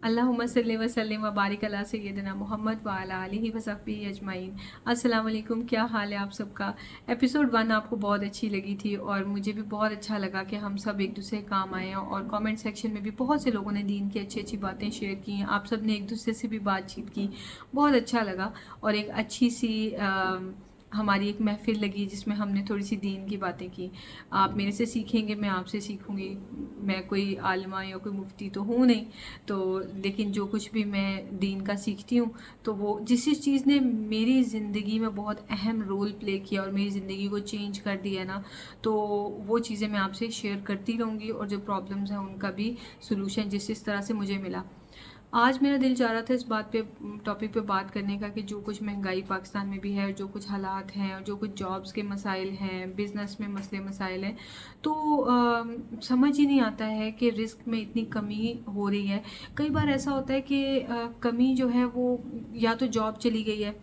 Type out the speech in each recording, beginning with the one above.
अल्लाहुम्मा सल्लि व सल्लिम व बारिक अला सय्यिदिना मोहम्मद व अला आलिहि व सहबिही अजमाइन। अस्सलाम वालेकुम, क्या हाल है आप सबका। एपिसोड 1 आपको बहुत अच्छी लगी थी और मुझे भी बहुत अच्छा लगा कि हम सब एक दूसरे के काम आए हैं, और कमेंट सेक्शन में भी बहुत से लोगों ने दीन की अच्छी अच्छी बातें शेयर की हैं। आप सब ने एक दूसरे से भी बातचीत की, बहुत अच्छा लगा। और एक अच्छी सी हमारी एक महफिल लगी जिसमें हमने थोड़ी सी दीन की बातें की। आप मेरे से सीखेंगे, मैं आपसे सीखूंगी। मैं कोई आलिमा या कोई मुफ्ती तो हूँ नहीं, तो लेकिन जो कुछ भी मैं दीन का सीखती हूँ तो वो जिस जिस चीज़ ने मेरी ज़िंदगी में बहुत अहम रोल प्ले किया और मेरी ज़िंदगी को चेंज कर दिया ना, तो वो चीज़ें मैं आपसे शेयर करती रहूँगी, और जो प्रॉब्लम्स हैं उनका भी सोल्यूशन जिस जिस तरह से मुझे मिला। आज मेरा दिल चाह रहा था इस बात पे, टॉपिक पे बात करने का, कि जो कुछ महंगाई पाकिस्तान में भी है, जो कुछ हालात हैं, और जो कुछ जॉब्स के मसाइल हैं, बिज़नेस में मसले मसाइल हैं, तो समझ ही नहीं आता है कि रिस्क में इतनी कमी हो रही है। कई बार ऐसा होता है कि कमी जो है वो या तो जॉब चली गई है,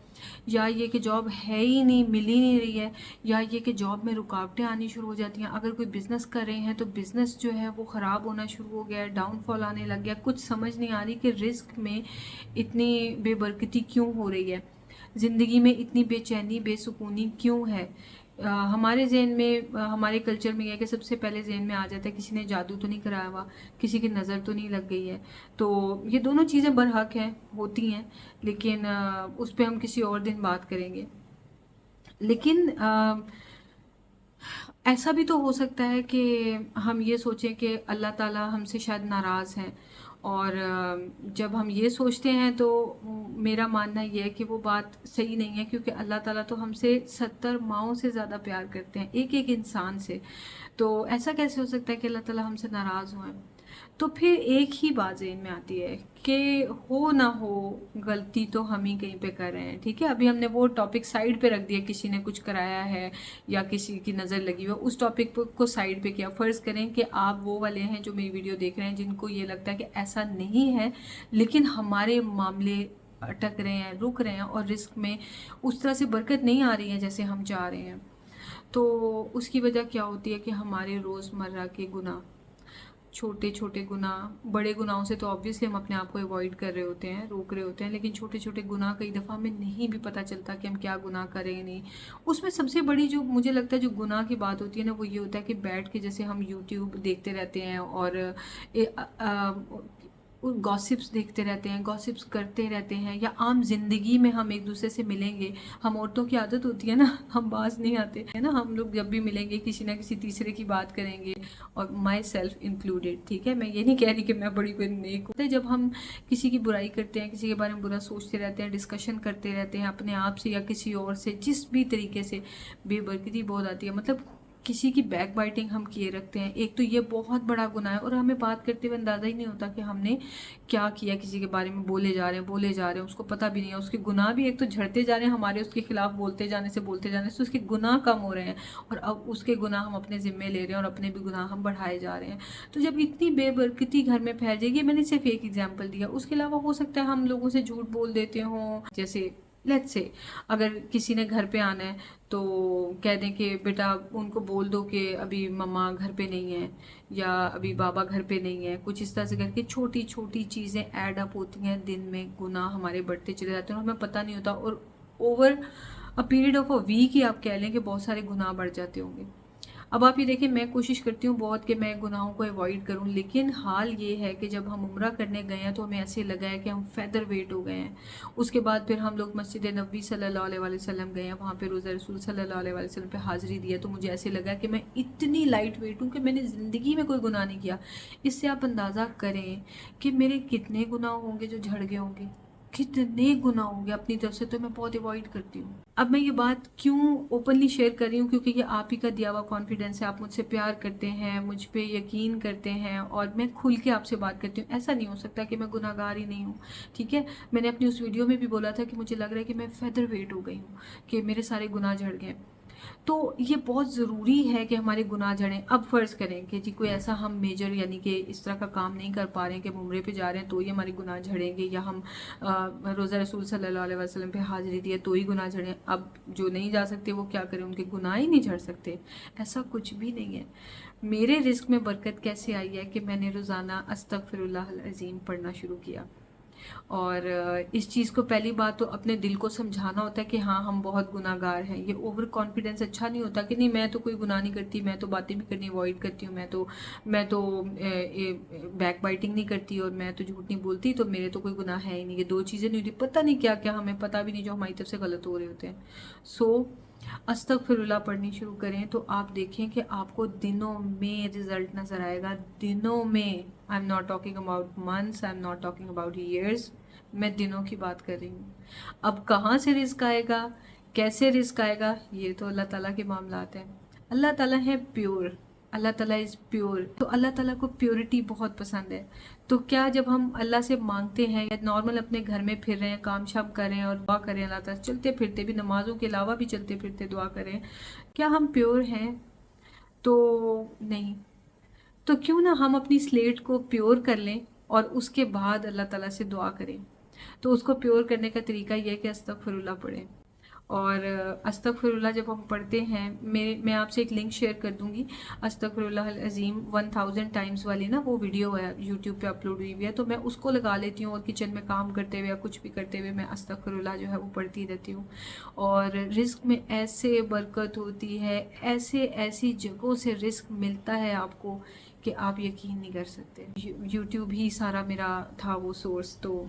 या ये कि जॉब है ही नहीं, मिल ही नहीं रही है, या ये कि जॉब में रुकावटें आनी शुरू हो जाती हैं। अगर कोई बिज़नेस कर रहे हैं तो बिज़नेस जो है वो ख़राब होना शुरू हो गया है, डाउनफॉल आने लग गया। कुछ समझ नहीं आ रही कि रिस्क में इतनी बेबरकती क्यों हो रही है, ज़िंदगी में इतनी बेचैनी बेसुकूनी क्यों है। हमारे ज़हन में, हमारे कल्चर में यह है कि सबसे पहले ज़हन में आ जाता है किसी ने जादू तो नहीं कराया हुआ, किसी की नज़र तो नहीं लग गई है। तो ये दोनों चीज़ें बरहक हैं, होती हैं, लेकिन उस पर हम किसी और दिन बात करेंगे। लेकिन ऐसा भी तो हो सकता है कि हम ये सोचें कि अल्लाह ताला हमसे शायद नाराज़ हैं, और जब हम ये सोचते हैं तो मेरा मानना ये है कि वो बात सही नहीं है, क्योंकि अल्लाह ताला तो हमसे 70 माओं से ज़्यादा प्यार करते हैं, एक एक इंसान से। तो ऐसा कैसे हो सकता है कि अल्लाह ताला हमसे नाराज़ हुए। तो फिर एक ही बात ज़हन में आती है कि हो ना हो, गलती तो हम ही कहीं पे कर रहे हैं। ठीक है, अभी हमने वो टॉपिक साइड पे रख दिया, किसी ने कुछ कराया है या किसी की नज़र लगी हुई है, उस टॉपिक को साइड पे किया। फ़र्ज़ करें कि आप वो वाले हैं जो मेरी वीडियो देख रहे हैं, जिनको ये लगता है कि ऐसा नहीं है, लेकिन हमारे मामले अटक रहे हैं, रुक रहे हैं, और रिस्क में उस तरह से बरकत नहीं आ रही है जैसे हम चाह रहे हैं। तो उसकी वजह क्या होती है कि हमारे रोज़मर्रा के गुनाह, छोटे छोटे गुनाह, बड़े गुनाहों से तो ऑब्वियसली हम अपने आप को अवॉइड कर रहे होते हैं, रोक रहे होते हैं, लेकिन छोटे छोटे गुनाह कई दफ़ा हमें नहीं भी पता चलता कि हम क्या गुनाह करें नहीं। उसमें सबसे बड़ी जो मुझे लगता है जो गुनाह की बात होती है ना, वो ये होता है कि बैठ के जैसे हम यूट्यूब देखते रहते हैं और गॉसिप्स देखते रहते हैं, गॉसिप्स करते रहते हैं, या आम ज़िंदगी में हम एक दूसरे से मिलेंगे। हम औरतों की आदत होती है ना, हम बाज नहीं आते है ना, हम लोग जब भी मिलेंगे किसी ना किसी तीसरे की बात करेंगे, और माई सेल्फ इंक्लूडेड। ठीक है, मैं ये नहीं कह रही कि मैं बड़ी कोई नेक हूँ। जब हम किसी की बुराई करते हैं, किसी के बारे में बुरा सोचते रहते हैं, डिस्कशन करते रहते हैं अपने आप से या किसी और से, जिस भी तरीके से, बेबरकती बहुत आती है। मतलब किसी की बैक बाइटिंग हम किए रखते हैं, एक तो ये बहुत बड़ा गुनाह है, और हमें बात करते हुए अंदाज़ा ही नहीं होता कि हमने क्या किया। किसी के बारे में बोले जा रहे हैं, बोले जा रहे हैं, उसको पता भी नहीं है, उसके गुनाह भी एक तो झड़ते जा रहे हैं, हमारे उसके खिलाफ बोलते जाने से उसके गुनाह कम हो रहे हैं, और अब उसके गुनाह हम अपने ज़िम्मे ले रहे हैं, और अपने भी गुनाह हम बढ़ाए जा रहे हैं। तो जब इतनी बेबरकती घर में फैल जाएगी, मैंने सिर्फ एक एग्जाम्पल दिया, उसके अलावा हो सकता है हम लोगों से झूठ बोल देते हों। जैसे लेट्स से, अगर किसी ने घर पे आना है तो कह दें कि बेटा उनको बोल दो कि अभी मम्मा घर पे नहीं है, या अभी बाबा घर पे नहीं है। कुछ इस तरह से करके छोटी छोटी चीज़ें ऐड अप होती हैं, दिन में गुनाह हमारे बढ़ते चले जाते हैं और हमें पता नहीं होता, और over a period of a week ही आप कह लें कि बहुत सारे गुनाह बढ़ जाते होंगे। अब आप ये देखिए, मैं कोशिश करती हूँ बहुत कि मैं गुनाहों को अवॉइड करूँ, लेकिन हाल ये है कि जब हम उम्रा करने गए हैं तो हमें ऐसे लगा है कि हम फेदर वेट हो गए हैं। उसके बाद फिर हम लोग मस्जिद नबी सल्लल्लाहु अलैहि वसल्लम गए हैं, वहाँ पे रोज़ा रसूल सल्लल्लाहु अलैहि वसल्लम पे हाज़िरी दी है, तो मुझे ऐसे लगा कि मैं इतनी लाइट वेट हूँ कि मैंने ज़िंदगी में कोई गुनाह नहीं किया। इससे आप अंदाज़ा करें कि मेरे कितने गुनाह होंगे जो झड़ गए होंगे, कितने गुनाह होंगे। अपनी तरफ से तो मैं बहुत अवॉइड करती हूँ। अब मैं ये बात क्यों ओपनली शेयर कर रही हूँ, क्योंकि ये आप ही का दिया हुआ कॉन्फिडेंस है, आप मुझसे प्यार करते हैं, मुझ पे यकीन करते हैं, और मैं खुल के आपसे बात करती हूँ। ऐसा नहीं हो सकता कि मैं गुनाहगार ही नहीं हूँ। ठीक है, मैंने अपनी उस वीडियो में भी बोला था कि मुझे लग रहा है कि मैं फेदर वेट हो गई हूँ, कि मेरे सारे गुनाह झड़ गए। تو یہ بہت ضروری ہے کہ ہمارے گناہ جھڑیں. اب فرض کریں کہ جی کوئی ایسا ہم میجر یعنی کہ اس طرح کا کام نہیں کر پا رہے ہیں کہ ہم عمرے پہ جا رہے ہیں تو ہی ہمارے گناہ جھڑیں گے، یا ہم روزہ رسول صلی اللہ علیہ وسلم پہ حاضری دی ہے تو ہی گناہ جھڑیں. اب جو نہیں جا سکتے وہ کیا کریں، ان کے گناہ ہی نہیں جھڑ سکتے. ایسا کچھ بھی نہیں ہے. میرے رزق میں برکت کیسے آئی ہے کہ میں نے روزانہ استغفر اللہ العظیم پڑھنا شروع کیا. اور اس چیز کو پہلی بات تو اپنے دل کو سمجھانا ہوتا ہے کہ ہاں ہم بہت گناہ گار ہیں. یہ اوور کانفیڈنس اچھا نہیں ہوتا کہ نہیں میں تو کوئی گناہ نہیں کرتی، میں تو باتیں بھی کرنی اوائڈ کرتی ہوں، میں تو بیک بائٹنگ نہیں کرتی اور میں تو جھوٹ نہیں بولتی تو میرے تو کوئی گناہ ہے ہی نہیں. یہ دو چیزیں نہیں ہوتی، پتہ نہیں کیا کیا ہمیں پتہ بھی نہیں جو ہماری طرف سے غلط ہو رہے ہوتے ہیں. سو استغفر اللہ پڑھنی شروع کریں تو آپ دیکھیں کہ آپ کو دنوں میں رزلٹ نظر آئے گا. دنوں میں. I am not talking about months, I am not talking about years. میں دنوں کی بات کر رہی ہوں. اب کہاں سے رزق آئے گا، کیسے رزق آئے گا، یہ تو اللہ تعالیٰ کے معاملات ہیں. اللہ تعالیٰ ہے پیور، اللہ تعالیٰ از پیور. تو اللہ تعالیٰ کو پیورٹی بہت پسند ہے. تو کیا جب ہم اللہ سے مانگتے ہیں یا نارمل اپنے گھر میں پھر رہے ہیں، کام شام کر رہے ہیں اور دعا کر رہے ہیں، اللہ تعالیٰ چلتے پھرتے بھی، نمازوں کے علاوہ بھی چلتے پھرتے دعا کریں، کیا ہم پیور ہیں؟ تو نہیں. تو کیوں نہ ہم اپنی سلیٹ کو پیور کر لیں اور اس کے بعد اللہ تعالیٰ سے دعا کریں. تو اس کو پیور کرنے کا طریقہ یہ ہے کہ استغفر اللہ پڑھیں. اور استغفر اللہ جب ہم پڑھتے ہیں، میں آپ سے ایک لنک شیئر کر دوں گی، استغفر اللہ العظیم 1000 ٹائمز والی نا وہ ویڈیو ہے یوٹیوب پہ اپلوڈ ہوئی ہوئی ہے. تو میں اس کو لگا لیتی ہوں اور کچن میں کام کرتے ہوئے یا کچھ بھی کرتے ہوئے میں استغفر اللہ جو ہے وہ پڑھتی رہتی ہوں. اور رزق میں ایسے برکت ہوتی ہے، ایسی جگہوں سے رزق ملتا ہے آپ کو کہ آپ یقین نہیں کر سکتے. یوٹیوب ہی سارا میرا تھا وہ سورس. تو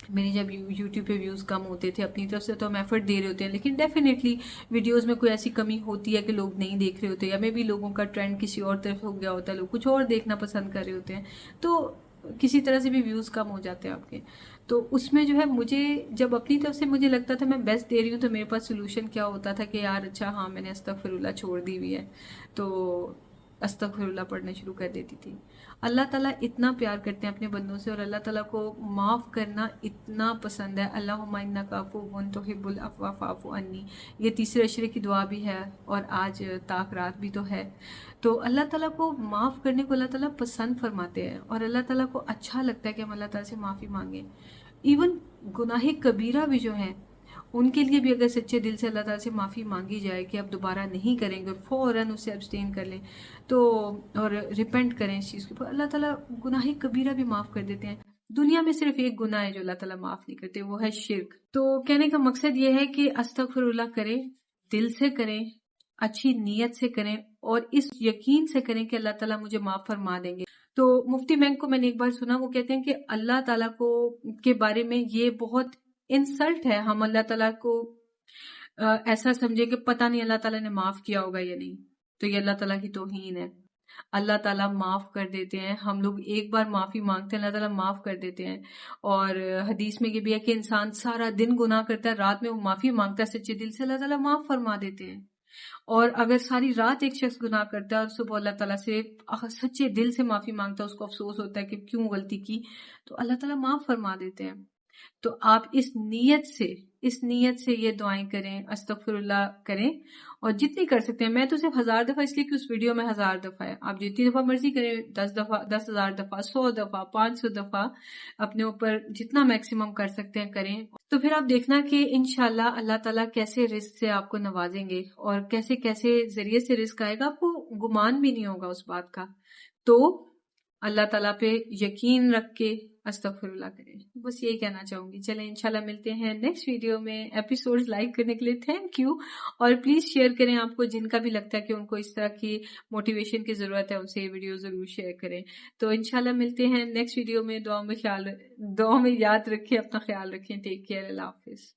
میری جب یوٹیوب پہ ویوز کم ہوتے تھے، اپنی طرف سے تو ہم ایفرٹ دے رہے ہوتے ہیں، لیکن ڈیفینیٹلی ویڈیوز میں کوئی ایسی کمی ہوتی ہے کہ لوگ نہیں دیکھ رہے ہوتے، یا میں بھی لوگوں کا ٹرینڈ کسی اور طرف ہو گیا ہوتا ہے، لوگ کچھ اور دیکھنا پسند کر رہے ہوتے ہیں، تو کسی طرح سے بھی ویوز کم ہو جاتے ہیں آپ کے. تو اس میں جو ہے مجھے جب اپنی طرف سے مجھے لگتا تھا میں بیسٹ دے رہی ہوں تو میرے پاس سولوشن کیا ہوتا تھا کہ یار اچھا ہاں میں نے استغفر اللہ چھوڑ دی ہوئی ہے، تو استغفر اللہ پڑھنا شروع کر دیتی تھی. اللہ تعالیٰ اتنا پیار کرتے ہیں اپنے بندوں سے، اور اللہ تعالیٰ کو معاف کرنا اتنا پسند ہے. اللہم انک عفو تحب العفو فاعف عنی، یہ تیسرے عشرے کی دعا بھی ہے اور آج طاق رات بھی تو ہے. تو اللہ تعالیٰ کو معاف کرنے کو اللہ تعالیٰ پسند فرماتے ہیں، اور اللہ تعالیٰ کو اچھا لگتا ہے کہ ہم اللہ تعالیٰ سے معافی مانگیں. ایون گناہ کبیرہ بھی جو ہیں ان کے لیے بھی اگر سچے دل سے اللہ تعالیٰ سے معافی مانگی جائے کہ اب دوبارہ نہیں کریں گے، فوراً اسے ابسٹین کر لیں تو، اور ریپینٹ کریں اس چیز کے اوپر، اللہ تعالیٰ گناہ کبیرہ بھی معاف کر دیتے ہیں. دنیا میں صرف ایک گناہ ہے جو اللہ تعالیٰ معاف نہیں کرتے، وہ ہے شرک. تو کہنے کا مقصد یہ ہے کہ استغفر اللہ کریں، دل سے کریں، اچھی نیت سے کریں، اور اس یقین سے کریں کہ اللہ تعالیٰ مجھے معاف فرما دیں گے. تو مفتی مینگ کو میں نے ایک بار سنا، وہ کہتے ہیں کہ اللہ تعالیٰ کو کے بارے میں یہ بہت انسلٹ ہے ہم اللہ تعالیٰ کو ایسا سمجھے کہ پتہ نہیں اللہ تعالیٰ نے معاف کیا ہوگا یا نہیں. تو یہ اللہ تعالیٰ کی توہین ہے. اللہ تعالیٰ معاف کر دیتے ہیں. ہم لوگ ایک بار معافی مانگتے ہیں، اللہ تعالیٰ معاف کر دیتے ہیں. اور حدیث میں یہ بھی ہے کہ انسان سارا دن گناہ کرتا ہے، رات میں وہ معافی مانگتا ہے سچے دل سے، اللہ تعالیٰ معاف فرما دیتے ہیں. اور اگر ساری رات ایک شخص گناہ کرتا ہے اور صبح اللہ تعالیٰ سے سچے دل سے معافی مانگتا ہے، اس کو افسوس ہوتا ہے کہ کیوں غلطی کی، تو اللہ تعالیٰ معاف فرما دیتے ہیں. تو آپ اس نیت سے یہ دعائیں کریں، استغفر اللہ کریں، اور جتنی کر سکتے ہیں. میں تو صرف 1000 دفعہ اس لیے کہ اس ویڈیو میں 1000 دفعہ ہے، آپ جتنی دفعہ مرضی کریں، 10 دفعہ، 10,000 دفعہ، 100 دفعہ، 500 دفعہ، اپنے اوپر جتنا میکسیمم کر سکتے ہیں کریں. تو پھر آپ دیکھنا کہ انشاءاللہ اللہ تعالیٰ کیسے رزق سے آپ کو نوازیں گے، اور کیسے کیسے ذریعے سے رزق آئے گا، آپ کو گمان بھی نہیں ہوگا اس بات کا. تو اللہ تعالیٰ پہ یقین رکھ کے استغفر اللہ کریں. بس یہی کہنا چاہوں گی. چلیں انشاءاللہ ملتے ہیں نیکسٹ ویڈیو میں. ایپیسوڈز لائک کرنے کے لیے تھینک یو، اور پلیز شیئر کریں. آپ کو جن کا بھی لگتا ہے کہ ان کو اس طرح کی موٹیویشن کی ضرورت ہے، ان سے یہ ویڈیو ضرور شیئر کریں. تو انشاءاللہ ملتے ہیں نیکسٹ ویڈیو میں. دعاؤں میں یاد رکھیں، اپنا خیال رکھیں. Take care. اللہ حافظ.